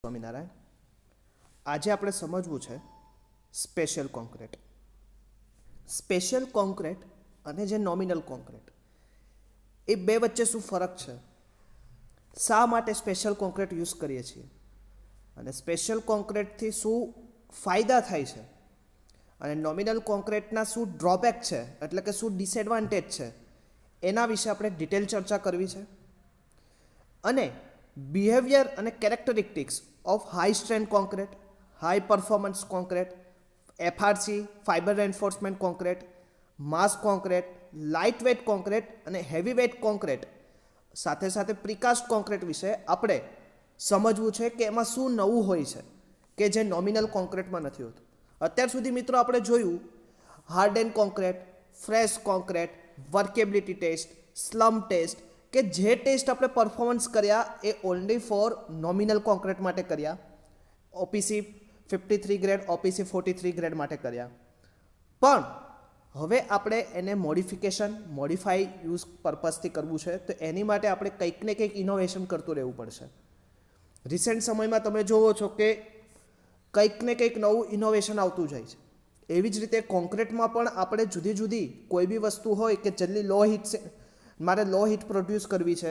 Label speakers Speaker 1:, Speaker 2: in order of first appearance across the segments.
Speaker 1: સ્વામિનારાયણ. આજે આપણે સમજવું છે સ્પેશિયલ કોન્ક્રીટ. સ્પેશિયલ કોન્ક્રીટ અને જે નોમિનલ કોન્ક્રીટ, એ બે વચ્ચે શું ફરક છે, શા માટે સ્પેશિયલ કોન્ક્રીટ યુઝ કરીએ છીએ, અને સ્પેશિયલ કોન્ક્રીટથી શું ફાયદા થાય છે, અને નોમિનલ કોન્ક્રીટના શું ડ્રોબેક છે, એટલે કે શું ડિસએડવાન્ટેજ છે, એના વિશે આપણે ડિટેલ ચર્ચા કરવી છે. અને બિહેવિયર અને characteristics of high strength concrete, high performance concrete, FRC fibre enforcement concrete, mass concrete, light weight concrete અને હેવી વેઇટ કોન્ક્રીટ, સાથે સાથે પ્રીકાસ્ટ કોન્ક્રીટ વિશે આપણે સમજવું છે કે એમાં શું નવું હોય છે કે જે નોમિનલ કોન્ક્રીટમાં નથી હોતું. અત્યાર સુધી મિત્રો આપણે જોયું harden concrete, fresh concrete, workability test, slump test, કે જે ટેસ્ટ આપણે પરફોર્મન્સ કર્યા એ ઓનલી ફોર નોમિનલ કોન્ક્રીટ માટે કર્યા, ઓપીસી 53 ગ્રેડ, ઓપીસી 43 ગ્રેડ માટે કર્યા. પણ હવે આપણે એને મોડિફાઈ યુઝ પર્પઝથી કરવું છે, તો એની માટે આપણે કંઈક ને કંઈક ઇનોવેશન કરતું રહેવું પડશે. રિસેન્ટ સમયમાં તમે જોવો છો કે કંઈક ને કંઈક નવું ઇનોવેશન આવતું જાય છે. એવી જ રીતે કોન્ક્રીટમાં પણ આપણે જુદી જુદી કોઈ બી વસ્તુ હોય કે જલ્દી મારે લો હીટ પ્રોડ્યુસ કરવી છે,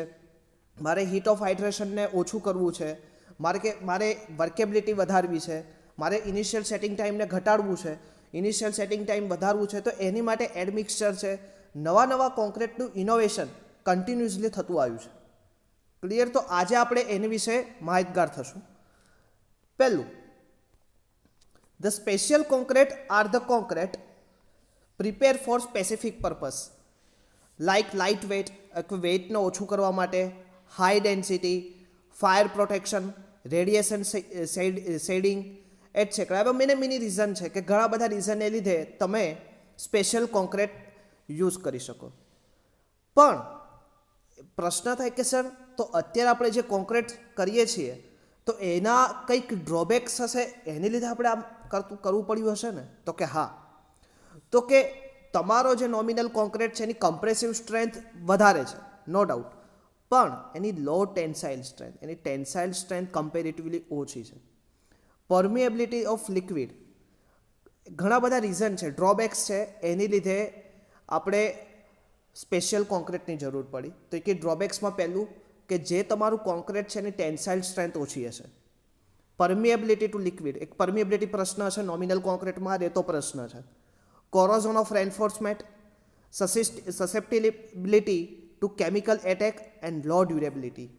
Speaker 1: મારે હીટ ઓફ હાઇડ્રેશનને ઓછું કરવું છે, મારે વર્કેબિલિટી વધારવી છે, મારે ઇનિશિયલ સેટિંગ ટાઈમને ઘટાડવું છે, ઇનિશિયલ સેટિંગ ટાઈમ વધારવું છે, તો એની માટે એડમિક્સચર છે, નવા કોન્ક્રીટનું ઇનોવેશન કન્ટિન્યુઅસલી થતું આવ્યું છે. ક્લિયર? તો આજે આપણે એની વિશે માહિતગાર થશું. પહેલું, the special concrete are the concrete prepare for specific purpose like light weight, વેઇટને ઓછું કરવા માટે, high density, fire protection, radiation shielding etcetera. એવા મિની રીઝન છે કે ઘણા બધા રીઝનને લીધે તમે સ્પેશિયલ કોન્ક્રીટ યુઝ કરી શકો. પણ પ્રશ્ન થાય કે સર, તો અત્યારે આપણે જે કોન્ક્રીટ કરીએ છીએ તો એના કંઈક ડ્રોબેક્સ હશે, એને લીધે આપણે આમ કરવું પડ્યું હશે ને? તો કે હા. તો કે તમારો જે નોમિનલ કોન્ક્રીટ છે એની કમ્પ્રેસિવ સ્ટ્રેન્થ વધારે છે, નો ડાઉટ, પણ એની લો ટેન્સાઇલ સ્ટ્રેન્થ, એની ટેન્સાઇલ સ્ટ્રેન્થ કમ્પેરેટિવલી ઓછી છે. પરમિએબિલિટી ઓફ લિક્વિડ, ઘણા બધા રીઝન છે, ડ્રોબેક્સ છે, એની લીધે આપણે સ્પેશિયલ કોન્ક્રીટની જરૂર પડી. તો કે ડ્રોબેક્સમાં પહેલું કે જે તમારું કોન્ક્રીટ છે એની ટેન્સાઇલ સ્ટ્રેન્થ ઓછી હશે. પરમિએબિલિટી ટુ લિક્વિડ, એક પરમિએબિલિટી પ્રશ્ન હશે નોમિનલ કોન્ક્રીટમાં, રહેતો પ્રશ્ન છે. Corrosion of reinforcement, susceptibility to chemical attack and low durability.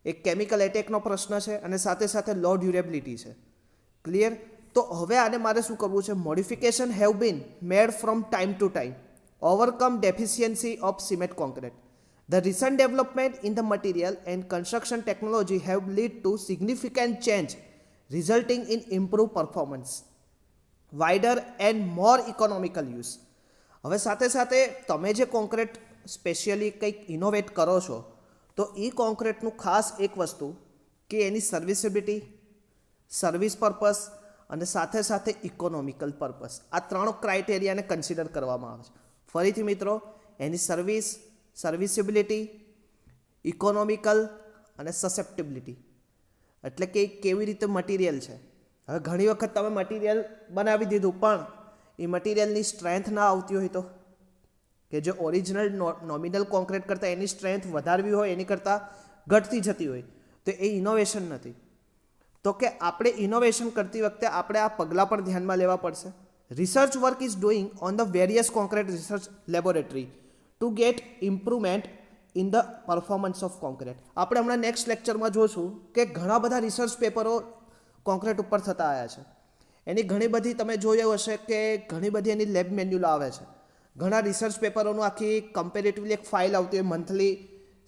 Speaker 1: એક કેમિકલ એટેકનો પ્રશ્ન છે અને સાથે સાથે લો ડ્યુરેબિલિટી છે. ક્લિયર? તો હવે આને મારે શું કરવું છે? Modification have been made from time to time overcome deficiency of cement concrete. The recent development in the material and construction technology have led to significant change resulting in improved performance, wider and more economical use. હવે સાથે સાથે તમે જે concrete specially કંઈક innovate કરો છો, તો એ કોન્ક્રીટનું ખાસ એક વસ્તુ કે એની સર્વિસેબિલિટી, સર્વિસ પર્પઝ અને સાથે સાથે ઇકોનોમિકલ પર્પઝ, આ ત્રણ ક્રાઇટેરિયાને કન્સિડર કરવામાં આવે છે. ફરીથી મિત્રો, એની સર્વિસેબિલિટી, ઇકોનોમિકલ અને સસેપ્ટિબિલિટી, એટલે કે કેવી રીતે મટીરિયલ છે. હવે ઘણી વખત તમે મટીરિયલ બનાવી દીધું પણ એ મટીરિયલની સ્ટ્રેન્થ ના આવતી હોય, તો કે જે ઓરિજિનલ નોમિનલ કોન્ક્રીટ કરતાં એની સ્ટ્રેન્થ વધારવી હોય એની કરતાં ઘટતી જતી હોય, તો એ ઇનોવેશન નથી. તો કે આપણે ઇનોવેશન કરતી વખતે આપણે આ પગલાં પણ ધ્યાનમાં લેવા પડશે. Research work is doing on the various concrete research laboratory two gate improvement in the performance of concrete. આપણે હમણાં નેક્સ્ટ લેક્ચરમાં જોશું કે ઘણા બધા રિસર્ચ પેપરો કોન્ક્રીટ ઉપર થતા આવ્યા છે. એની ઘણી બધી તમે જોયું હશે કે ઘણી બધી એની લેબ મેન્યુઅલ આવે છે. ઘણા રિસર્ચ પેપરોનું આખી કમ્પેરેટિવલી એક ફાઇલ આવતી હોય, મંથલી,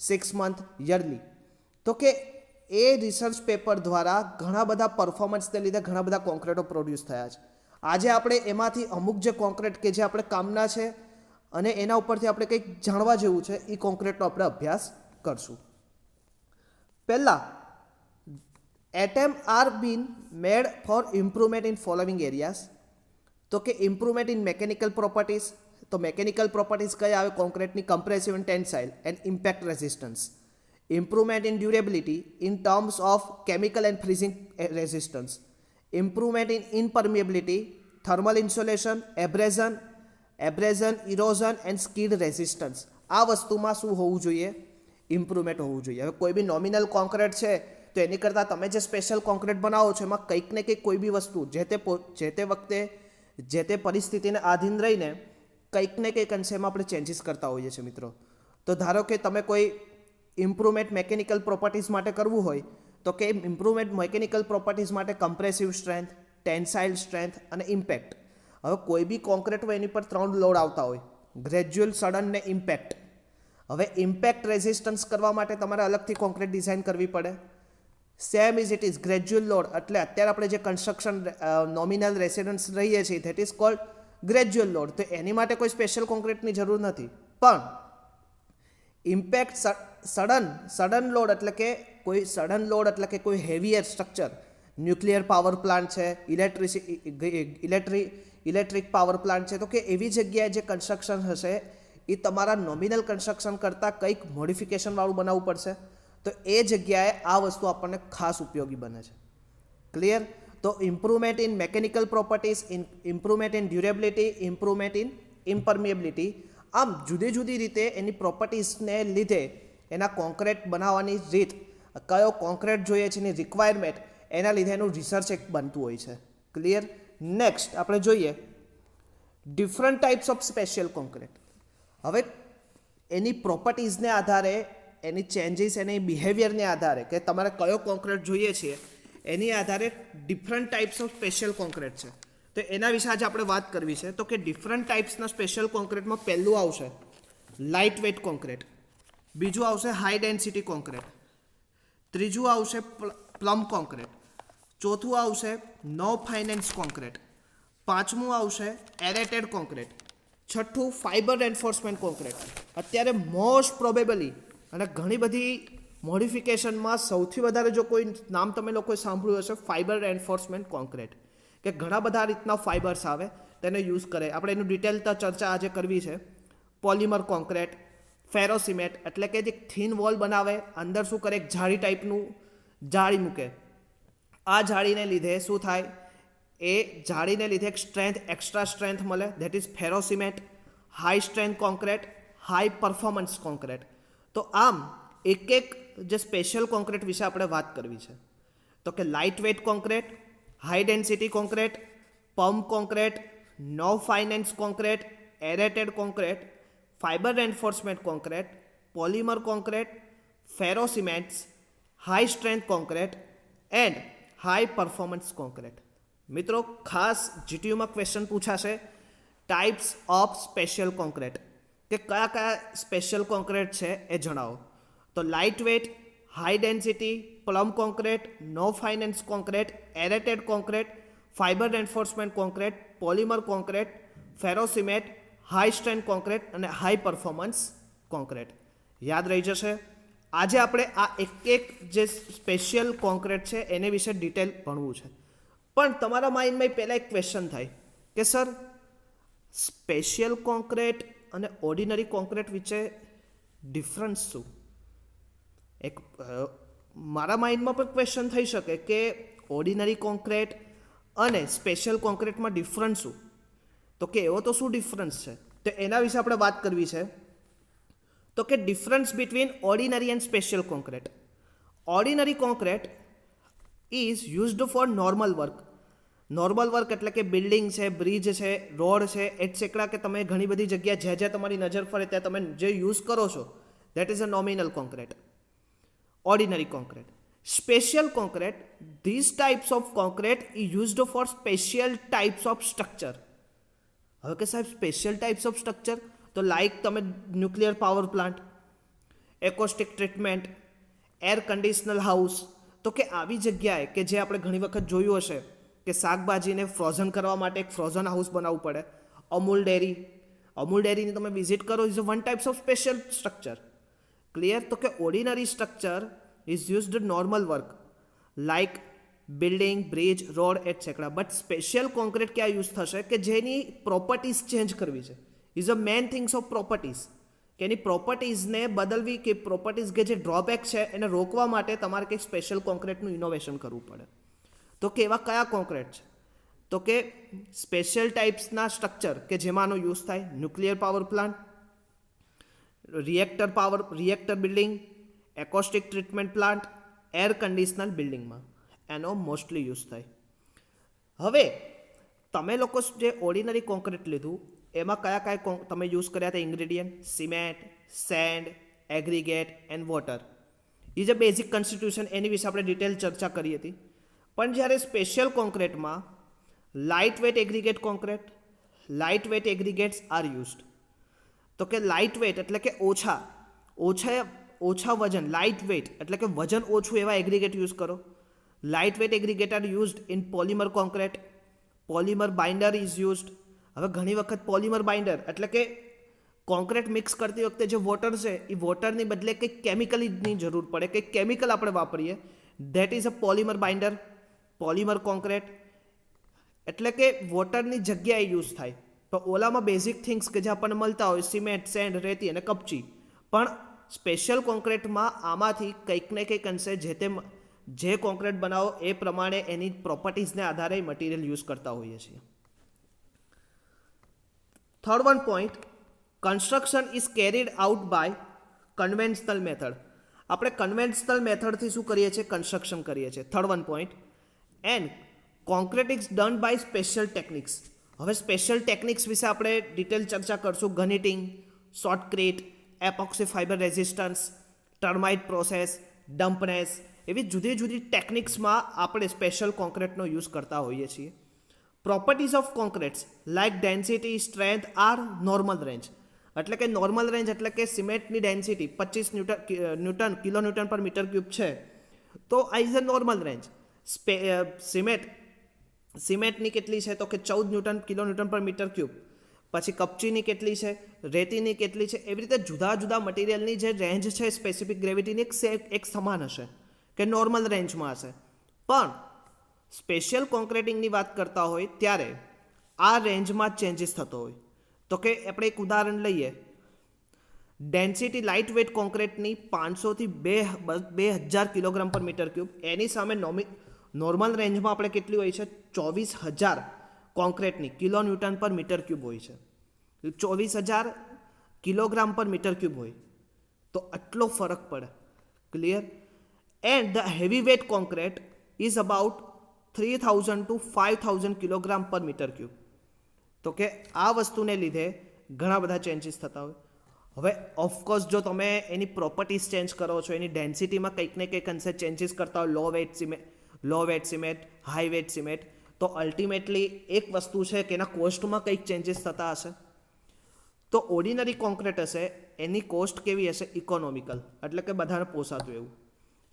Speaker 1: 6 મંથ, યરલી. તો કે એ રિસર્ચ પેપર દ્વારા ઘણા બધા પરફોર્મન્સને લીધે ઘણા બધા કોન્ક્રીટો પ્રોડ્યુસ થયા છે. આજે આપણે એમાંથી અમુક જે કોન્ક્રીટ કે જે આપણે કામના છે અને એના ઉપરથી આપણે કંઈક જાણવા જેવું છે, એ કોન્ક્રીટનો આપણે અભ્યાસ કરશું. પહેલાં, attempt are been made for improvement in following areas. તો કે ઇમ્પ્રુવમેન્ટ ઇન મેકેનિકલ પ્રોપર્ટીઝ. તો મેકેનિકલ પ્રોપર્ટીઝ કઈ આવે કોન્ક્રીટની? Compressive and tensile and impact resistance. improvement in durability in terms of chemical and freezing resistance, improvement in impermeability, thermal insulation, abrasion, erosion and skid resistance. આ વસ્તુમાં શું હોવું જોઈએ? Improvement હોવું જોઈએ. હવે કોઈ બી નોમિનલ કોન્ક્રીટ છે તો એની કરતાં તમે જે સ્પેશિયલ કોન્ક્રીટ બનાવો છો એમાં કંઈક ને કંઈક કોઈ બી વસ્તુ જે તે વખતે જે તે પરિસ્થિતિને આધીન રહીને કંઈક ને કંઈક અંશે એમાં આપણે ચેન્જીસ કરતા હોઈએ છીએ મિત્રો. તો ધારો કે તમે કોઈ ઇમ્પ્રુવમેન્ટ મેકેનિકલ પ્રોપર્ટીઝ માટે કરવું હોય તો કે ઇમ્પ્રુવમેન્ટ મેકેનિકલ પ્રોપર્ટીઝ માટે કમ્પ્રેસિવ સ્ટ્રેન્થ, ટેન્સાઇલ સ્ટ્રેન્થ અને ઇમ્પેક્ટ. હવે કોઈ બી કોન્ક્રીટ હોય એની પર 3 લોડ આવતા હોય, ગ્રેજ્યુઅલ, સડન ને ઇમ્પેક્ટ. હવે ઇમ્પેક્ટ રેઝિસ્ટન્સ કરવા માટે તમારે અલગથી કોન્ક્રીટ ડિઝાઇન કરવી પડે. Same is it is gradual load, એટલે અત્યારે આપણે જે કન્સ્ટ્રક્શન નોમિનલ રેસિડન્સ રહીએ છીએ that is called gradual load. તો એની માટે કોઈ સ્પેશિયલ કોન્ક્રીટની જરૂર નથી. પણ ઇમ્પેક્ટ સડન લોડ એટલે કે કોઈ heavier structure, nuclear power plant છે, ઇલેક્ટ્રિક પાવર પ્લાન્ટ છે, તો કે એવી જગ્યાએ જે કન્સ્ટ્રક્શન હશે એ તમારા નોમિનલ કન્સ્ટ્રક્શન કરતાં કંઈક મોડિફિકેશનવાળું બનાવવું પડશે. તો એ જગ્યાએ આ વસ્તુ આપણને ખાસ ઉપયોગી બને છે. ક્લિયર? તો improvement in mechanical properties, improvement in durability, improvement in impermeability, આમ જુદી જુદી રીતે એની પ્રોપર્ટીઝને લીધે એના કોન્ક્રીટ બનાવવાની રીત, કયો કોન્ક્રીટ જોઈએ છે એની રિક્વાયરમેન્ટ, એના લીધે એનું રિસર્ચ એક બનતું હોય છે. ક્લિયર? નેક્સ્ટ આપણે જોઈએ different types of special concrete. હવે એની પ્રોપર્ટીઝને આધારે, એની ચેન્જીસ, એની બિહેવિયરને આધારે કે તમારે કયો કોન્ક્રીટ જોઈએ છે એની આધારે different types of special concrete છે. તો એના વિશે આજે આપણે વાત કરવી છે. તો કે ડિફરન્ટ ટાઈપ્સના સ્પેશિયલ કોન્ક્રીટમાં પહેલું આવશે લાઇટ વેઇટ કોન્ક્રીટ, બીજું આવશે હાઈ ડેન્સિટી કોન્ક્રીટ, ત્રીજું આવશે પ્લમ કોન્ક્રીટ, ચોથું આવશે નો ફાઇનાન્સ કોન્ક્રીટ, પાંચમું આવશે એરેટેડ કોન્ક્રીટ, છઠ્ઠું ફાઇબર એન્ફોર્સમેન્ટ કોન્ક્રીટ. અત્યારે મોસ્ટ પ્રોબેબલી અને ઘણી બધી મોડિફિકેશનમાં સૌથી વધારે જો કોઈ નામ તમે લોકોએ સાંભળ્યું હશે ફાઇબર એન્ફોર્સમેન્ટ કોન્ક્રીટ, કે ઘણા બધા રીતના ફાઇબર્સ આવે તેને યુઝ કરે. આપણે એનું ડિટેલ ચર્ચા આજે કરવી છે. પોલિમર કોન્ક્રીટ, ફેરોસિમેન્ટ એટલે કે જે થીન વોલ બનાવે, અંદર શું કરે એક જાળી ટાઈપનું જાળી મૂકે. આ જાળીને લીધે શું થાય? એ જાળીને લીધે એક સ્ટ્રેન્થ, એક્સ્ટ્રા સ્ટ્રેન્થ મળે, that is ferrocement. High strength concrete, high performance concrete. તો આમ એક જે સ્પેશિયલ કોન્ક્રીટ વિશે આપણે વાત કરવી છે. તો કે light weight concrete, high density concrete, pump concrete, no fines concrete, aerated concrete, fibre enforcement concrete, polymer concrete, ferrocements, high strength concrete and high performance concrete. મિત્રો ખાસ જીટીયુમાં ક્વેશ્ચન પૂછાશે ટાઈપ્સ ઓફ સ્પેશિયલ કોન્ક્રીટ, કે કયા કયા special concrete છે એ જણાવો. તો light weight, high density, plum concrete, no fines concrete, aerated concrete, fibre enforcement concrete, polymer concrete, ferrocement, high strength concrete અને હાઈ પરફોર્મન્સ કોન્ક્રીટ. યાદ રહી જશે. આજે આપણે આ એક જે સ્પેશિયલ કોન્ક્રીટ છે એને વિશે ડિટેલ ભણવું છે. પણ તમારા માઇન્ડમાં પહેલાં એક ક્વેશ્ચન થાય કે સર સ્પેશિયલ કોન્ક્રીટ અને ઓર્ડિનરી કોન્ક્રીટ વચ્ચે ડિફરન્સ શું? એક મારા માઇન્ડમાં પણ ક્વેશ્ચન થઈ શકે કે ઓર્ડિનરી કોન્ક્રીટ અને સ્પેશિયલ કોન્ક્રીટમાં ડિફરન્સ શું? તો કે એવો તો શું ડિફરન્સ છે? તો એના વિશે આપણે વાત કરવી છે. તો કે difference between ordinary and special concrete. Ordinary concrete is used for normal work. Normal work એટલે કે બિલ્ડિંગ છે, બ્રિજ છે, રોડ છે, એટસેટ્રા, કે તમે ઘણી બધી જગ્યા જ્યાં તમારી નજર ફરે ત્યાં તમે જે યુઝ કરો છો that is a nominal concrete, ordinary concrete. Special concrete, this types of concrete is used for special types of structure. હવે કે સાહેબ સ્પેશિયલ ટાઈપ્સ ઓફ સ્ટ્રક્ચર તો લાઈક તમે nuclear power plant, acoustic treatment, air conditioner house. તો કે આવી જગ્યાએ કે જે આપણે ઘણી વખત જોયું હશે કે શાકભાજીને ફ્રોઝન કરવા માટે એક ફ્રોઝન હાઉસ બનાવવું પડે. અમૂલ ડેરીની તમે વિઝિટ કરો, is one types of special structure. Clear? તો કે ordinary structure is used normal work like building, bridge, road etcetera. But special concrete ક્યાં યુઝ થશે કે જેની પ્રોપર્ટીઝ ચેન્જ કરવી છે. Is a main things of properties, કે એની પ્રોપર્ટીઝને બદલવી કે પ્રોપર્ટીઝ કે જે ડ્રોબેક છે એને રોકવા માટે તમારે કંઈક સ્પેશિયલ કોન્ક્રીટનું ઇનોવેશન કરવું પડે. તો કે એવા કયા કોન્ક્રીટ છે? તો કે સ્પેશિયલ ટાઈપ્સના સ્ટ્રક્ચર કે જેમાંનો યુઝ થાય nuclear power plant, reactor building, acoustic treatment plant, air conditioner બિલ્ડિંગમાં એનો મોસ્ટલી યુઝ થાય. હવે તમે લોકો જે ઓર્ડિનરી કોન્ક્રીટ લીધું એમાં કયા તમે યુઝ કર્યા હતા ingredient? Cement, sand, aggregate and water. એ જે બેઝિક કન્સ્ટિટ્યુશન એની વિશે આપણે ડિટેલ ચર્ચા કરી હતી. પણ જ્યારે સ્પેશિયલ કોન્ક્રીટમાં light weight aggregate concrete, light weight aggregates are used. તો કે લાઇટ વેટ એટલે કે ઓછા વજન, લાઇટ વેટ એટલે કે વજન ઓછું એવા એગ્રીગેટ યુઝ કરો. Light weight aggregate are used in polymer concrete, polymer binder is used. હવે ઘણી વખત પોલિમર બાઇન્ડર એટલે કે કોન્ક્રીટ મિક્સ કરતી વખતે જે વોટર છે એ વોટરની બદલે કંઈક કેમિકલની જરૂર પડે, કંઈક કેમિકલ આપણે વાપરીએ, that is a polymer binder. Polymer concrete એટલે કે વોટરની જગ્યાએ યુઝ થાય. તો ઓલામાં બેઝિક થિંગ્સ કે જે આપણને મળતા હોય સિમેન્ટ, સેન્ડ, રેતી અને કપચી. પણ સ્પેશિયલ કોન્ક્રીટમાં આમાંથી કંઈક ને કંઈક અંશે જે કોન્ક્રીટ બનાવો એ પ્રમાણે એની પ્રોપર્ટીઝને આધારે મટીરિયલ યુઝ કરતા હોઈએ છીએ. Third one point, construction is carried out by conventional method. આપણે કન્વેન્શનલ મેથડથી શું કરીએ છીએ? કન્સ્ટ્રક્શન કરીએ છીએ. Third one point, and concrete is done by special techniques. હવે સ્પેશિયલ ટેકનિક્સ વિશે આપણે ડિટેલ ચર્ચા કરશું. Guniting, shotcrete, epoxy fibre resistance, thermite process, dampness, એવી જુદી જુદી ટેકનિક્સમાં આપણે સ્પેશિયલ કોન્ક્રીટનો યુઝ કરતા હોઈએ છીએ. Properties of concretes like density, strength are normal range. એટલે કે નોર્મલ રેન્જ એટલે કે સિમેન્ટની density 25 kilo newton per metre cube છે તો આ ઇઝ અ નોર્મલ રેન્જ. સિમેન્ટની કેટલી છે? તો કે 14 kilo newton per metre cube. પછી કપચીની કેટલી છે? રેતીની કેટલી છે? એવી રીતે જુદા જુદા મટીરિયલની જે રેન્જ છે સ્પેસિફિક ગ્રેવિટીની એક સમાન હશે કે નોર્મલ રેન્જમાં હશે. પણ સ્પેશિયલ કોન્ક્રીટિંગની વાત કરતા હોય ત્યારે આ રેન્જમાં ચેન્જીસ થતો હોય. તો કે આપણે એક ઉદાહરણ લઈએ, ડેન્સિટી લાઇટ વેટ કોન્ક્રીટની 500 થી 2000 કિલોગ્રામ પર મીટર ક્યુબ, એની સામે નોર્મલ રેન્જમાં આપણે કેટલી હોય છે? 24,000 કોન્ક્રીટની kilo newton per metre cube હોય છે. 24,000 કિલોગ્રામ પર મીટર ક્યુબ હોય તો આટલો ફરક પડે. Clear? And the heavy weight concrete is about 3,000 to 5,000 kilogram per metre cube. તો કે આ વસ્તુને લીધે ઘણા બધા ચેન્જીસ થતા હોય. હવે ઓફકોર્સ જો તમે એની પ્રોપર્ટીઝ ચેન્જ કરો છો, એની ડેન્સિટીમાં કંઈક ને કંઈક અંશે ચેન્જીસ કરતા હોય, low weight cement, high weight cement, તો અલ્ટિમેટલી એક વસ્તુ છે કે એના કોસ્ટમાં કંઈક ચેન્જીસ થતા હશે. તો ઓર્ડિનરી કોન્ક્રીટ હશે એની કોસ્ટ કેવી હશે? ઇકોનોમિકલ, એટલે કે બધાને પોસાતું એવું.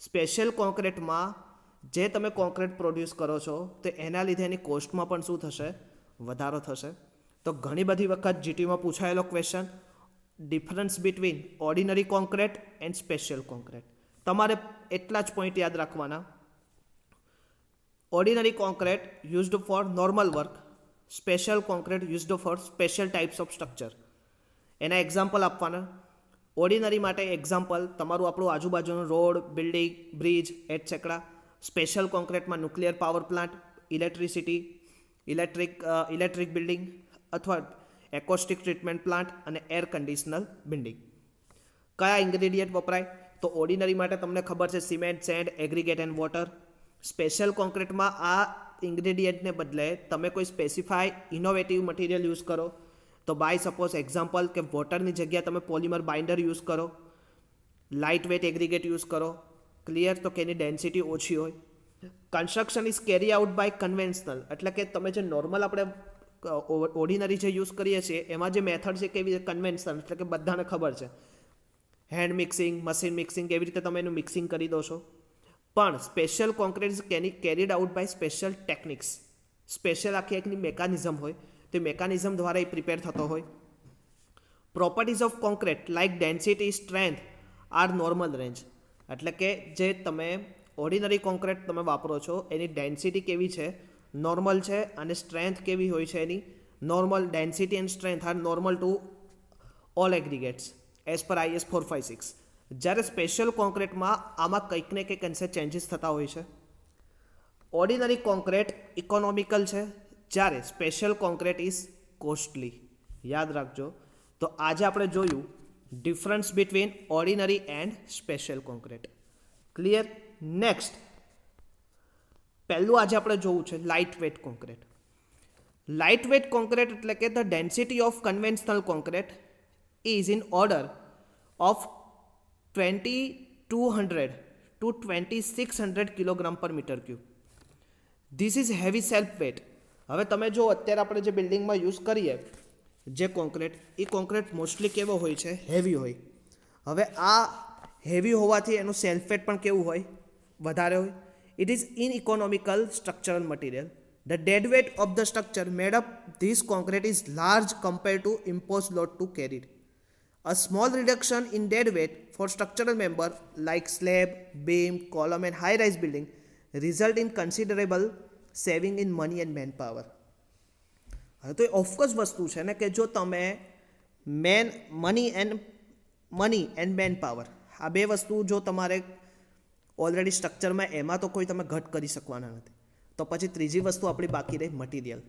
Speaker 1: સ્પેશિયલ કોન્ક્રીટમાં જે તમે કોન્ક્રીટ પ્રોડ્યુસ કરો છો તો એના લીધે એની કોસ્ટમાં પણ શું થશે? વધારો થશે. તો ઘણી બધી વખત જીટીમાં પૂછાયેલો question, difference between ordinary concrete and special concrete. તમારે એટલા જ પોઈન્ટ યાદ રાખવાના. Ordinary concrete used for normal work, special concrete used for special types of structure. એના એક્ઝામ્પલ આપવાના. ઓર્ડિનરી માટે એક્ઝામ્પલ તમારું આપણું આજુબાજુનું road, building, bridge etcetera. Special કોન્ક્રીટમાં nuclear power plant, electric building અથવા એકોસ્ટિક ટ્રીટમેન્ટ પ્લાન્ટ અને એર કન્ડિશનર બિલ્ડિંગ. કયા ઇન્ગ્રેડિયન્ટ વપરાય? તો ઓર્ડિનરી માટે તમને ખબર છે cement, sand, aggregate and water. Special કોન્ક્રીટમાં આ ઇન્ગ્રેડિયન્ટને બદલે તમે કોઈ સ્પેસિફાઈ ઇનોવેટિવ મટીરિયલ યુઝ કરો. તો બાય સપોઝ એક્ઝામ્પલ કે વોટરની જગ્યાએ તમે પોલિમર બાઇન્ડર યુઝ કરો, લાઇટ વેટ એગ્રીગેટ યુઝ કરો. ક્લિયર? તો કે એની ડેન્સિટી ઓછી હોય. Construction is carry out by conventional, એટલે કે તમે જે નોર્મલ આપણે ઓર્ડિનરી જે યુઝ કરીએ છીએ એમાં જે મેથડ છે કેવી? કન્વેન્શનલ, એટલે કે બધાને ખબર છે હેન્ડ મિક્સિંગ, મશીન મિક્સિંગ, એવી રીતે તમે એનું મિક્સિંગ કરી દો છો. પણ special concrete is carried out by special techniques. Special આખી એકની મેકાનિઝમ હોય, તે મેકાનિઝમ દ્વારા એ પ્રિપેર થતો હોય. Properties of concrete like density, strength are normal range. એટલે કે જે તમે ઓર્ડિનરી કોન્ક્રીટ તમે વાપરો છો એની ડેન્સિટી કેવી છે? નોર્મલ છે. અને સ્ટ્રેન્થ કેવી હોય છે એની? Normal. Density and strength are normal to all aggregates as per IS 456. જ્યારે સ્પેશિયલ કોન્ક્રીટમાં આમાં કંઈક ને કંઈક અંશે ચેન્જીસ થતા હોય છે. ઓર્ડિનરી કોન્ક્રીટ ઇકોનોમિકલ છે, જ્યારે સ્પેશિયલ કોન્ક્રીટ ઇઝ કોસ્ટલી. યાદ રાખજો. તો આજે આપણે જોયું difference between ordinary and special concrete. Clear. Next પહેલું આજે આપણે જોવું છે light weight concrete. Light weight concrete એટલે કે the density of conventional concrete is in order of 2200 to 2600 kilogram per metre cube. This is heavy self weight. હવે તમે જો અત્યારે આપણે જે બિલ્ડિંગમાં યુઝ કરીએ જે કોન્ક્રીટ, એ કોન્ક્રીટ મોસ્ટલી કેવો હોય છે? હેવી હોય. હવે આ હેવી હોવાથી એનું સેલ્ફ વેટ પણ કેવું હોય? વધારે હોય. It is uneconomical structural material. The dead weight of the structure made up this concrete is large compare to impose load to carried. A small reduction in dead weight for structural member like slab, beam, column and high-rise building result in considerable saving in money and manpower. હવે તો એ of course વસ્તુ છે ને કે જો તમે money and man power આ બે વસ્તુ જો તમારે ઓલરેડી સ્ટ્રક્ચરમાં એમાં તો કોઈ તમે ઘટ કરી શકવાના નથી, તો પછી ત્રીજી વસ્તુ આપણી બાકી રહી મટીરિયલ.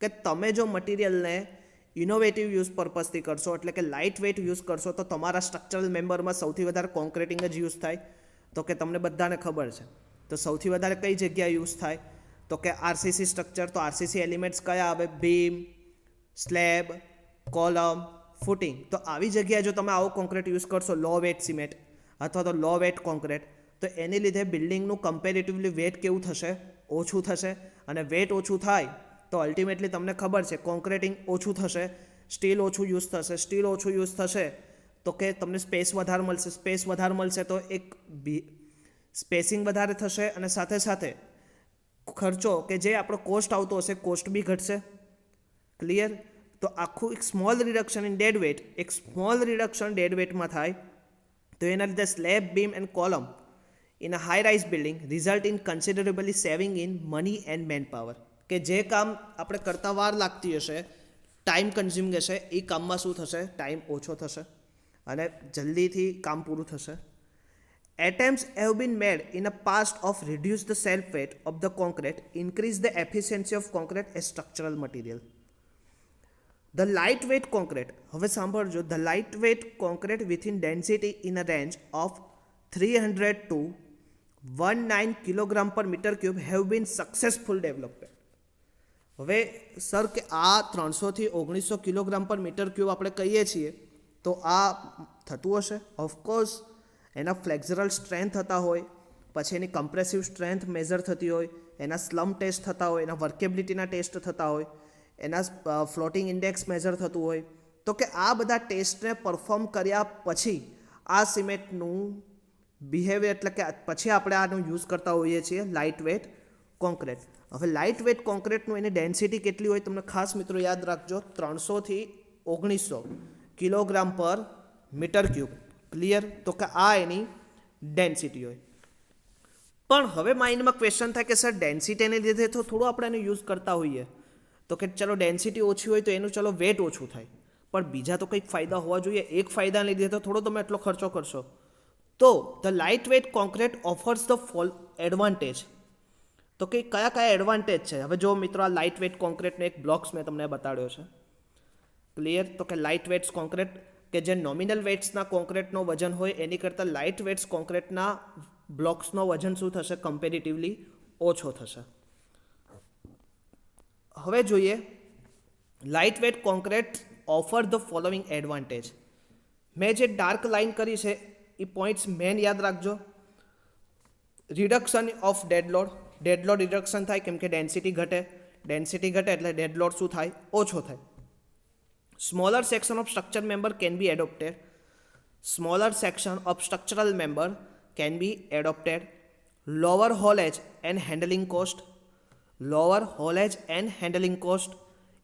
Speaker 1: કે તમે જો મટીરિયલને ઇનોવેટિવ યુઝ પર્પઝથી કરશો એટલે કે લાઇટ વેઇટ યુઝ કરશો તો તમારા સ્ટ્રક્ચરલ મેમ્બરમાં સૌથી વધારે કોન્ક્રીટિંગ જ યુઝ થાય. તો કે તમને બધાને ખબર છે તો સૌથી વધારે કઈ જગ્યાએ યુઝ થાય? તો કે આરસીસી સ્ટ્રક્ચર. તો આરસીસી એલિમેન્ટ્સ કયા આવે? Beam, slab, column, footing. તો આવી જગ્યાએ જો તમે આવો કોન્ક્રીટ યુઝ કરશો, લો વેટ સિમેન્ટ અથવા તો લો વેટ કોન્ક્રીટ, તો એની લીધે બિલ્ડિંગનું કમ્પેરેટિવલી વેટ કેવું થશે? ઓછું થશે. અને વેટ ઓછું થાય તો અલ્ટિમેટલી તમને ખબર છે કોન્ક્રીટિંગ ઓછું થશે, સ્ટીલ ઓછું યુઝ થશે. સ્ટીલ ઓછું યુઝ થશે તો કે તમને સ્પેસ વધારે મળશે. સ્પેસ વધારે મળશે તો એક સ્પેસિંગ વધારે થશે અને સાથે સાથે ખર્ચો કે જે આપણો કોસ્ટ આવતો હશે કોસ્ટ બી ઘટશે. ક્લિયર. તો આખું એક small reduction in dead weight, એક સ્મોલ રિડક્શન ડેડ વેટમાં થાય તો એના લીધે slab, beam and column in a high rise building result in considerably saving in money and man power. કે જે કામ આપણે કરતાં વાર લાગતી હશે, ટાઈમ કન્ઝ્યુમિંગ હશે, એ કામમાં શું થશે? ટાઈમ ઓછો થશે અને જલ્દીથી કામ પૂરું થશે. Attempts have been made in the past of reduce the self weight of the concrete, increase the efficiency of concrete as structural material. The lightweight concrete. હવે સાંભળજો. The lightweight concrete within density in a range of 300 to 19 kilogram per meter cube have been successful developed. હવે sir કે આ 300 થી 1900 kilogram per metre cube આપણે કહીએ છીએ તો આ થતું હશે? ઓફકોર્સ એના ફ્લેક્ઝરલ સ્ટ્રેન્થ થતા હોય, પછી એની કમ્પ્રેસિવ સ્ટ્રેન્થ મેઝર થતી હોય, એના સ્લમ ટેસ્ટ થતા હોય, એના વર્કેબિલિટીના ટેસ્ટ થતા હોય, એના ફ્લોટિંગ ઇન્ડેક્સ મેઝર થતું હોય. તો કે આ બધા ટેસ્ટને પરફોર્મ કર્યા પછી આ સિમેન્ટનું બિહેવિયર એટલે કે પછી આપણે આનો યુઝ કરતા હોઈએ છીએ લાઇટ વેટ કોન્ક્રીટ. હવે લાઇટ વેટ કોન્ક્રીટનું એની ડેન્સિટી કેટલી હોય તમને ખાસ મિત્રો યાદ રાખજો, 300 થી 1900 kilogram per metre cube. Clear. તો કે આ એની ડેન્સિટી હોય. પણ હવે માઇન્ડમાં ક્વેશ્ચન થાય કે સર ડેન્સિટીને લીધે તો થોડું આપણે એને યુઝ કરતા હોઈએ તો કે ચલો ડેન્સિટી ઓછી હોય તો એનું ચલો વેટ ઓછું થાય, પણ બીજા તો કંઈક ફાયદા હોવા જોઈએ. એક ફાયદાને લીધે તો થોડો તમે એટલો ખર્ચો કરશો. તો the light weight concrete offers the advantage. તો કે કયા કયા એડવાન્ટેજ છે? હવે જો મિત્રો આ લાઇટ વેટ કોન્ક્રીટનો એક બ્લોક્સ મેં તમને બતાડ્યો છે. ક્લિયર. તો કે લાઇટ વેટ્સ કોન્ક્રીટ કે જે નોમિનલ વેટ્સના કોન્ક્રીટનો વજન હોય એની કરતાં લાઇટ વેટ્સ કોન્ક્રીટના બ્લોક્સનો વજન શું થશે? કમ્પેરેટિવલી ઓછો થશે. હવે જોઈએ light weight concrete offer the following advantage. મેં જે ડાર્ક લાઇન કરી છે એ પોઈન્ટ્સ મેન યાદ રાખજો. Reduction of dead load. Dead load reduction થાય કેમ કે ડેન્સિટી ઘટે. ડેન્સિટી ઘટે એટલે ડેડ લોડ શું થાય? ઓછો થાય. Smaller section of structure member can be adopted. Smaller section of structural member can be adopted. Lower haulage and handling cost. Lower haulage and handling cost.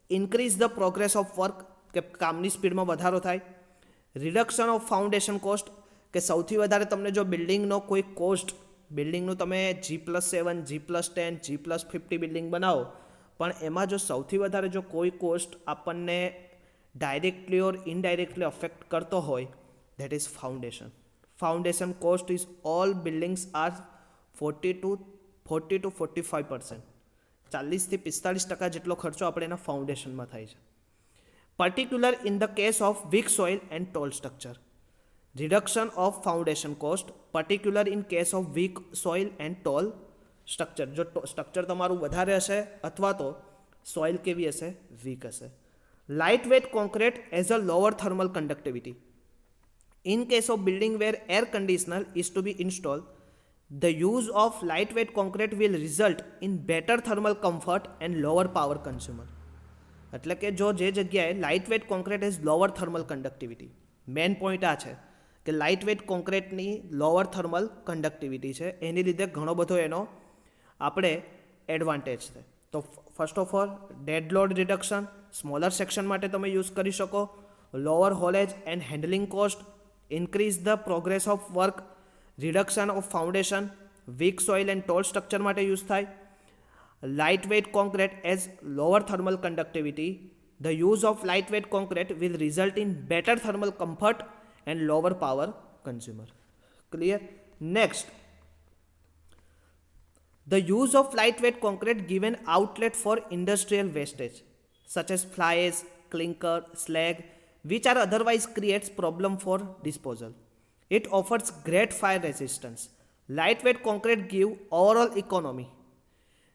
Speaker 1: Increase the progress of work કે કામની સ્પીડમાં વધારો થાય. Reduction of foundation cost કે સૌથી વધારે તમને જો બિલ્ડિંગનો કોઈ કોસ્ટ, બિલ્ડિંગનું તમે G+7, G+10, G+50 બિલ્ડિંગ બનાવો પણ એમાં જો સૌથી વધારે જો કોઈ કોસ્ટ આપણને ડાયરેક્ટલી ઓર ઇનડાયરેક્ટલી અફેક્ટ કરતો હોય that is foundation. Foundation cost is all buildings are 40 to 45%. 40 થી 45% જેટલો ખર્ચો આપણે એના ફાઉન્ડેશનમાં થાય છે. Particular in the case of weak soil and tall structure. Reduction of foundation cost particular in case of weak soil and tall structure. જો structure તમારું વધારે હશે અથવા તો સોઇલ કેવી હશે, વીક હશે. Light weight concrete as a lower thermal conductivity. In case of building where air conditioner is to be installed, the use of lightweight concrete will result in better thermal comfort and lower power consumer. એટલે કે જો જે જગ્યાએ lightweight concrete is lower thermal conductivity, main point આ છે કે lightweight કોન્ક્રીટની lower thermal conductivity છે, એની લીધે ઘણો બધો એનો આપણે એડવાન્ટેજ છે. તો first of all dead load reduction, smaller section માટે તમે યુઝ કરી શકો. Lower haulage and handling cost, increase the progress of work, reduction of foundation, weak soil and tall structure માટે યુઝ થાય. Lightweight concrete as lower thermal conductivity. The use of lightweight concrete will result in better thermal comfort and lower power consumer. Clear? Next, the use of lightweight concrete give an outlet for industrial wastage such as fly ash, clinker, slag, which are otherwise creates problem for disposal. It offers great fire resistance. Lightweight concrete give overall economy.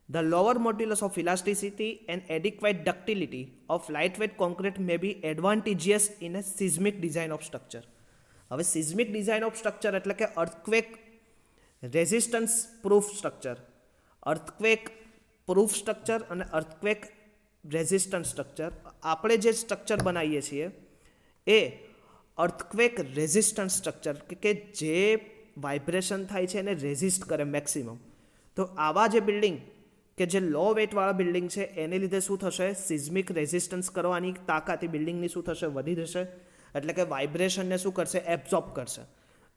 Speaker 1: The lower modulus of elasticity and adequate ductility of lightweight concrete may be advantageous in a seismic design of structure. હવે seismic design of structure એટલે કે earthquake resistance proof structure. earthquake proof structure અને earthquake resistant structure. આપણે જે structure બનાવીએ છીએ એ earthquake resistant structure કે જે વાઇબ્રેશન થાય છે એને રેઝિસ્ટ કરે મેક્સિમમ. તો આવા જે બિલ્ડિંગ કે જે લો વેટવાળા બિલ્ડિંગ છે એને લીધે શું થશે, સિઝમિક રેઝિસ્ટન્સ કરવાની તાકાત એ બિલ્ડિંગની શું થશે, વધી જશે. એટલે કે વાઇબ્રેશનને શું કરશે, એબ્ઝોર્બ કરશે.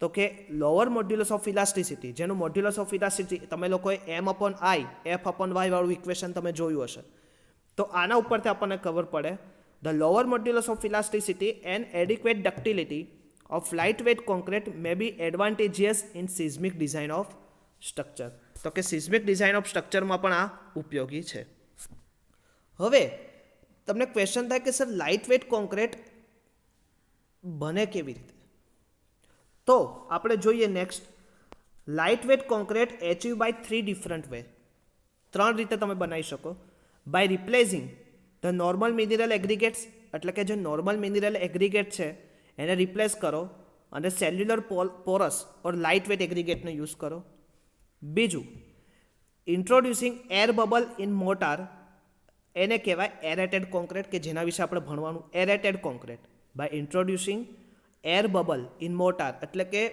Speaker 1: તો કે લોઅર મોડ્યુલસ ઓફ ઇલાસ્ટિસિટી, જેનું મોડ્યુલસ ઓફ ઇલાસ્ટિસિટી તમે લોકોએ M/I F/Y વાળું ઇક્વેશન તમે જોયું હશે. તો આના ઉપરથી આપણને ખબર પડે the lower modulus of elasticity and adequate ductility of lightweight concrete may be advantageous in seismic design of structure. તો કે seismic design of structure માં પણ આ ઉપયોગી છે. હવે તમને ક્વેશ્ચન થાય કે સર લાઇટવેટ કોન્ક્રીટ બને કેવી રીતે? તો આપણે જોઈએ next, lightweight concrete achieve by 3 different way. 3 રીતે તમે બનાવી શકો. By replacing the normal mineral aggregates, એટલે કે જે નોર્મલ મિનરલ એગ્રીગેટ છે એને રિપ્લેસ કરો અને સેલ્યુલર પોરસ ઓર લાઇટવેટ એગ્રીગેટનો યુઝ કરો. બીજું, introducing air bubble in mortar, એને કહેવાય એરેટેડ કોન્ક્રીટ, કે જેના વિશે આપણે ભણવાનું. Aerated concrete by introducing air bubble in mortar, એટલે કે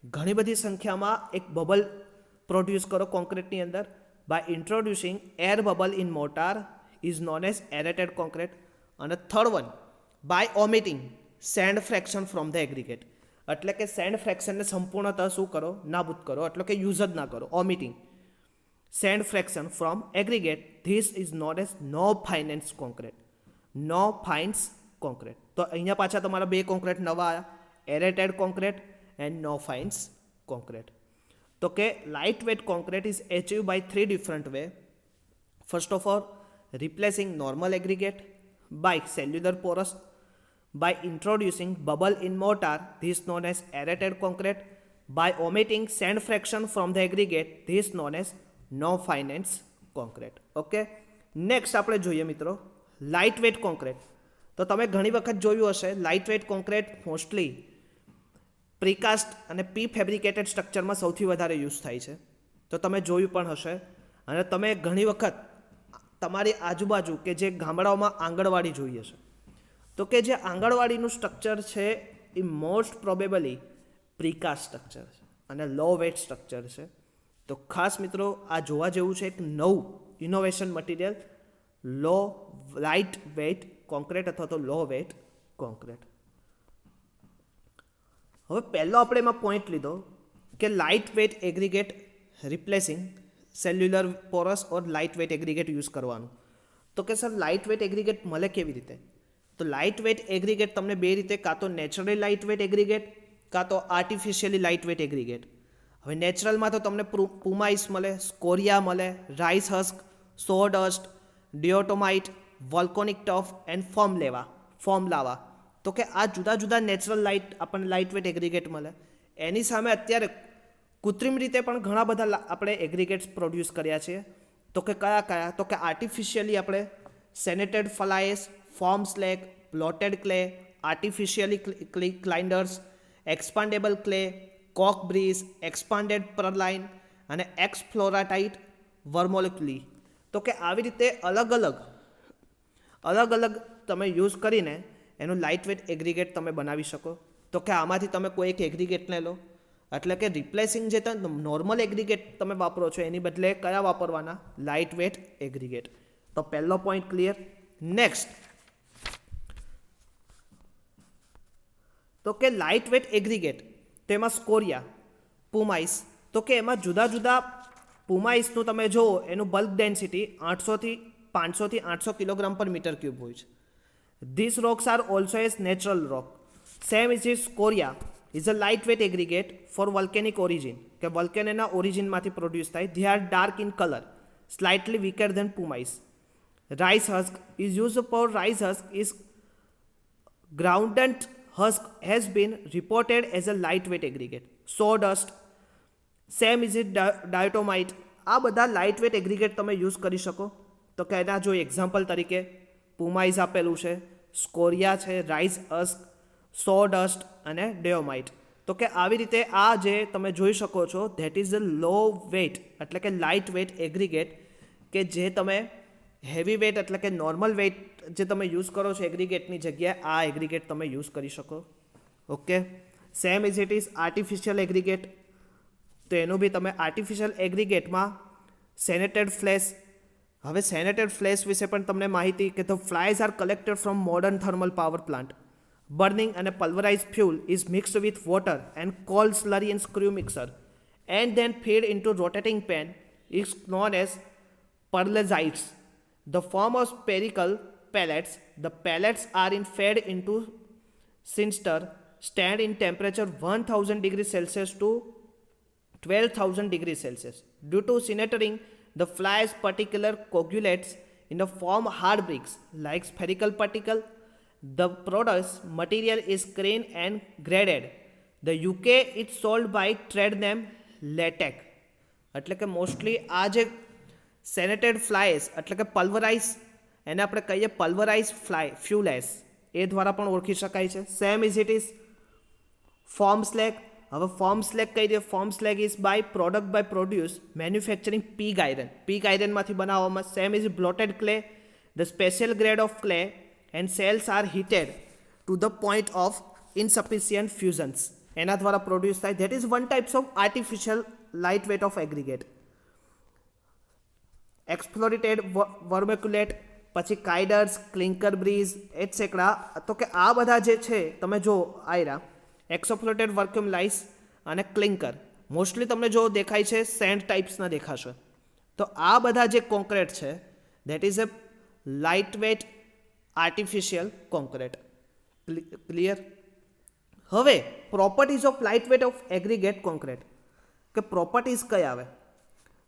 Speaker 1: ઘણી બધી સંખ્યામાં એક બબલ પ્રોડ્યુસ કરો કોન્ક્રીટની અંદર. By introducing air bubble in mortar is known as aerated concrete. અને third one, by omitting sand fraction from the aggregate, એટલે કે સેન્ડ ફ્રેક્શનને સંપૂર્ણતઃ શું કરો, નાબૂદ કરો, એટલે કે યુઝ જ ના કરો. Omitting sand fraction from aggregate, this is known as no fines concrete. No fines concrete. તો અહીંયા પાછા તમારા બે કોન્ક્રીટ નવા આવ્યા, aerated concrete and no fines concrete. તો કે light weight concrete is achieve by 3 different way. First of all, replacing normal aggregate by cellular porous, by introducing bubble in mortar, this known as aerated concrete, by omitting sand fraction from the aggregate, this known as no finance concrete. Okay, next આપણે જોઈએ મિત્રો lightweight concrete. તો તમે ઘણી વખત જોયું હશે lightweight concrete mostly precast અને પ્રી ફેબ્રિકેટેડ સ્ટ્રક્ચરમાં સૌથી વધારે યુઝ થાય છે. તો તમે જોયું પણ હશે. અને તમે ઘણી વખત તમારી આજુબાજુ કે જે ગામડાઓમાં આંગણવાડી જોઈએ છે, તો કે જે આંગણવાડીનું સ્ટ્રક્ચર છે એ મોસ્ટ પ્રોબેબલી પ્રીકાસ્ટ સ્ટ્રક્ચર છે અને લો વેટ સ્ટ્રક્ચર છે. તો ખાસ મિત્રો આ જોવા જેવું છે એક નવું ઇનોવેશન મટીરિયલ, લો લાઇટ વેટ કોન્ક્રીટ અથવા તો લો વેટ કોન્ક્રીટ. હવે પહેલો આપણે એમાં પોઈન્ટ લીધો કે light weight aggregate replacing cellular porous or light weight aggregate use કરવાનું. તો કે સર લાઇટ વેટ એગ્રીગેટ મળે કેવી રીતે? તો લાઇટ વેટ એગ્રીગેટ તમને બે રીતે, કાં તો નેચરલી લાઇટ વેટ એગ્રીગેટ કાં તો આર્ટિફિશિયલી લાઇટ વેટ એગ્રીગેટ. હવે નેચરલમાં તો તમને પુમાઇસ મળે, સ્કોરિયા મળે, રાઈસ હસ્ક, સોડસ્ટ, ડિયોટોમાઇટ, વોલ્કોનિક ટફ એન્ડ ફોર્મ લાવા. તો કે આ જુદા જુદા નેચરલ આપણને લાઇટ વેટ એગ્રીગેટ મળે. એની સામે અત્યારે કૃત્રિમ રીતે પણ ઘણા બધા આપણે એગ્રીગેટ્સ પ્રોડ્યુસ કર્યા છે. તો કે કયા તો કે આર્ટિફિશિયલી આપણે sintered fly ash, foam slag, bloated clay, artificially cinders, expandable clay, coke breeze, expanded perlite અને એક્સફ્લોરાટાઇટ વર્મોલિક્યુલી. તો કે આવી રીતે અલગ અલગ તમે યુઝ કરીને એનું લાઇટ વેટ એગ્રીગેટ તમે બનાવી શકો. તો કે આમાંથી તમે કોઈ એક એગ્રીગેટને લો, એટલે કે રિપ્લેસિંગ જે નોર્મલ એગ્રીગેટ તમે વાપરો છો એની બદલે કયા વાપરવાના? Light weight aggregate. તો પહેલો પોઈન્ટ ક્લિયર. નેક્સ્ટ, તો કે લાઇટ વેટ એગ્રીગેટ તેમાં સ્કોરિયા, પુમાઇસ. તો કે એમાં જુદા જુદા પુમાઇસનું તમે જુઓ એનું બલ્ક ડેન્સિટી 500 થી 800 કિલોગ્રામ પર મીટર ક્યુબ હોય છે. This rocks are also as natural rock. Same is scoria is a light weight aggregate for volcanic origin, કે વોલ્કેનોના ઓરિજિનમાંથી પ્રોડ્યુસ થાય. They are dark in colour, slightly weaker than pumice. Rice husk is use for rice husk is groundnut husk has been reported as a lightweight aggregate. Sawdust, same is it diatomite. આ બધા lightweight aggregate તમે use કરી શકો. તો કે એના જો example તરીકે પુમાઇઝ આપેલું છે, સ્કોરિયા છે, રાઈસ હસ્ક, સોડસ્ટ અને ડેયોમાઇટ. તો કે આવી રીતે આ જે તમે જોઈ શકો છો that is a low weight એટલે કે લાઇટ વેટ એગ્રીગેટ, કે જે તમે હેવી વેટ એટલે કે નોર્મલ વેટ જે તમે યુઝ કરો છો એગ્રીગેટની જગ્યાએ આ એગ્રીગેટ તમે યુઝ કરી શકો. Okay, same is it is artificial aggregate. તો એનું બી તમે આર્ટિફિશિયલ એગ્રીગેટમાં સેનેટેડ ફ્લેશ. હવે સેનેટેડ ફ્લેશ વિશે પણ તમને માહિતી કે the fly ash are collected from modern thermal power plant. Burning અને pulverise fuel is mixed with water and called slurry and screw mixer and then feed into rotating pan is known as perlezites. The form of spherical pellets. The pellets are fed into sinter, stand in temperature 1000 degrees Celsius to 12,000 degrees Celsius. Due to sintering, the fly's particular coagulates in the form hard bricks like spherical particle. The product material is screened and graded. The UK is sold by trade name latex. એટલે કે mostly આ જે સેનેટેડ fly ash એટલે કે પલ્વરાઇઝ, એને આપણે કહીએ પલ્વરાઇઝ ફ્યુલેસ, એ દ્વારા પણ ઓળખી શકાય છે. Same is it is foam slag. હવે ફોર્મ સ્લેગ કઈ દે? Foam slag is by produce manufacturing pig iron. Pig આયરનમાંથી બનાવવામાં. Same is bloated clay. The special grade of clay and shales are heated to the point of insufficient fusions. એના દ્વારા produce થાય. That is one types of artificial light weight of aggregate. Exfoliated vermiculite, પછી cinders, ક્લિંકર breeze etcetera. તો કે આ બધા જે છે તમે જો આયરા એક્સપ્લોરેટેડ વર્ક્યુમલાઇઝ અને ક્લિંકર મોસ્ટલી તમને જો દેખાય છે સેન્ડ ટાઈપ્સના દેખાશે. તો આ બધા જે કોન્ક્રીટ છે that is a light weight artificial concrete. Clear? હવે properties of light weight of aggregate concrete, કે પ્રોપર્ટીઝ કઈ આવે?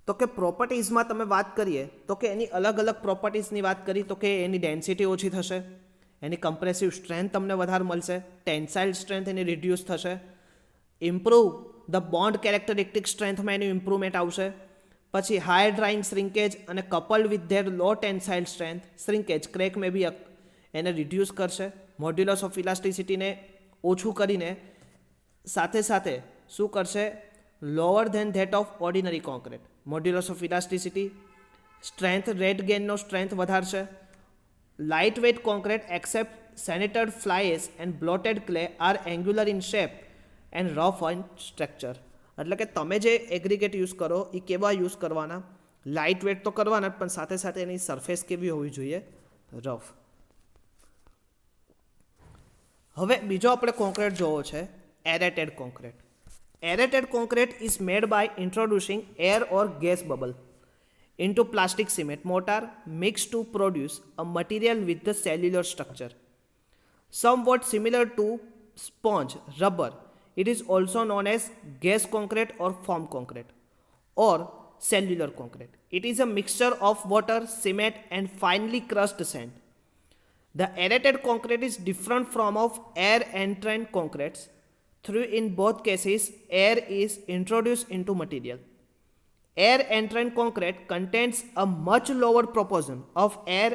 Speaker 1: તો કે પ્રોપર્ટીઝમાં તમે વાત કરીએ તો કે એની અલગ અલગ પ્રોપર્ટીઝની વાત કરી તો કે એની ડેન્સિટી ઓછી થશે, એની કમ્પ્રેસિવ સ્ટ્રેન્થ તમને વધારે મળશે, ટેન્સાઇલ સ્ટ્રેન્થ એની રિડ્યુસ થશે, ઇમ્પ્રૂવ ધ બોન્ડ કેરેક્ટરિસ્ટિક સ્ટ્રેન્થમાં એનું ઇમ્પ્રુવમેન્ટ આવશે. પછી હાયર ડ્રાઇંગ શ્રિંકેજ અને coupled with their low tensile strength shrinkage crack may be એને રિડ્યુસ કરશે. મોડ્યુલસ ઓફ ઇલાસ્ટિસિટીને ઓછું કરીને સાથે સાથે શું કરશે? Lower than that of ordinary concrete. Modulus of elasticity, strength, rate ગેઇનનો સ્ટ્રેન્થ વધારશે. Light weight concrete except sintered fly ash and bloated clay are angular in shape and rough in structure. એટલે કે તમે જે એગ્રીગેટ યુઝ કરો એ કેવા use કરવાના? Light wet તો કરવાના પણ સાથે સાથે એની સરફેસ કેવી હોવી જોઈએ? રફ. હવે બીજો આપણે કોન્ક્રીટ જોવો છે aerated concrete. Aerated concrete is made by introducing air or gas bubble into plastic cement mortar mixed to produce a material with the cellular structure somewhat similar to sponge rubber It is also known as gas concrete or foam concrete or cellular concrete. It is a mixture of water, cement and finely crushed sand. The aerated concrete is different from of air entrained concretes. Through in both cases, air is introduced into material. Air entrained concrete contains a much lower proportion of air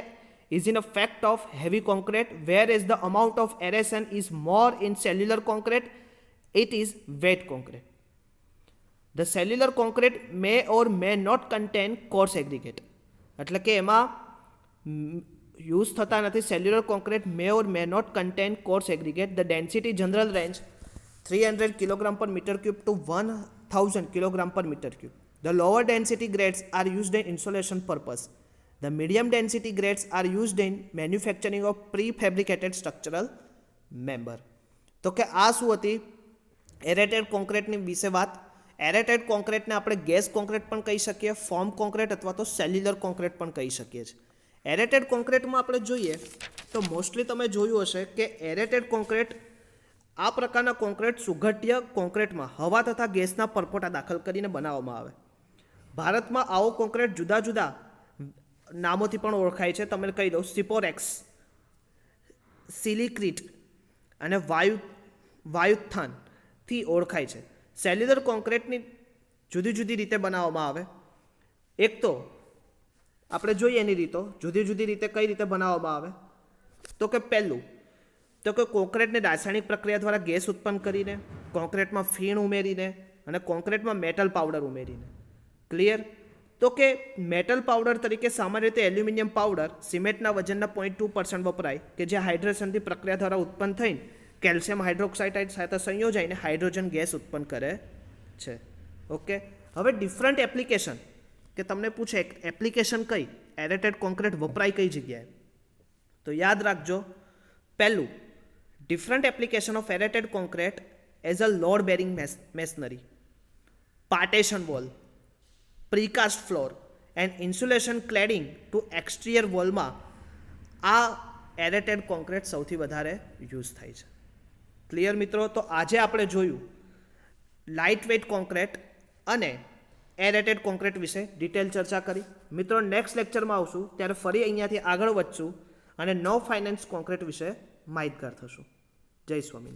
Speaker 1: is in effect of heavy concrete, whereas the amount of aeration is more in cellular concrete. It is wet concrete. The cellular concrete may or may not contain coarse aggregate. એટલે કે એમાં use થતા નથી. Cellular concrete may or may not contain coarse aggregate. The density general range 300 kg per meter cube to 1000 kg per meter cube. The lower density grades are used in insulation purpose. The medium density grades are used in manufacturing of prefabricated structural member. તો કે આ શું હતી aerated કોન્ક્રીટની વિશે વાત. Aerated કોન્ક્રીટને આપણે gas concrete પણ કહી શકીએ, ફોર્મ કોન્ક્રીટ અથવા તો સેલ્યુલર કોન્ક્રીટ પણ કહી શકીએ છીએ. એરેટેડ કોન્ક્રીટમાં આપણે જોઈએ તો મોસ્ટલી તમે જોયું હશે કે એરેટેડ કોન્ક્રીટ આ પ્રકારના કોન્ક્રીટ સુઘટ્ય કોન્ક્રીટમાં હવા તથા ગેસના પરપોટા દાખલ કરીને બનાવવામાં આવે. ભારતમાં આવો કોન્ક્રીટ જુદા જુદા નામોથી પણ ઓળખાય છે. તમે કહી દઉં સિપોરેક્સ, સિલિક્રીટ અને વાયુથાનથી ઓળખાય છે. સેલ્યુલર કોન્ક્રીટની જુદી જુદી રીતે બનાવવામાં આવે. એક તો આપણે જોઈએ એની રીતો જુદી જુદી રીતે કઈ રીતે બનાવવામાં આવે. તો કે પહેલું તો કે કોન્ક્રીટને રાસાયણિક પ્રક્રિયા દ્વારા ગેસ ઉત્પન્ન કરીને, કોન્ક્રીટમાં ફીણ ઉમેરીને અને કોન્ક્રીટમાં મેટલ પાવડર ઉમેરીને. ક્લિયર? તો કે મેટલ પાવડર તરીકે સામાન્ય રીતે એલ્યુમિનિયમ પાવડર સિમેન્ટના વજનના 0.2% વપરાય કે જે હાઇડ્રેશનની પ્રક્રિયા દ્વારા ઉત્પન્ન થઈને કેલ્શિયમ હાઇડ્રોક્સાઇડ સાથે સંયોજાઈને હાઇડ્રોજન ગેસ ઉત્પન્ન કરે છે. ઓકે, હવે ડિફરન્ટ એપ્લિકેશન કે તમને પૂછે એપ્લિકેશન કઈ એરેટેડ કોન્ક્રીટ વપરાય કઈ જગ્યાએ, તો યાદ રાખજો. પહેલું, different application of aerated concrete as a load bearing masonry, partition wall, precast floor and insulation cladding to exterior વોલમાં આ એરેટેડ કોન્ક્રીટ સૌથી વધારે યુઝ થાય છે. ક્લિયર મિત્રો? તો આજે આપણે જોયું લાઇટ વેઇટ કોન્ક્રીટ અને એરેટેડ કોન્ક્રીટ વિશે ડિટેલ ચર્ચા કરી. મિત્રો નેક્સ્ટ લેક્ચરમાં આવશું ત્યારે ફરી અહીંયાથી આગળ વધશું અને નો ફાઇનાન્સ કોન્ક્રીટ વિશે માહિતગાર થશું. જય સ્વામી.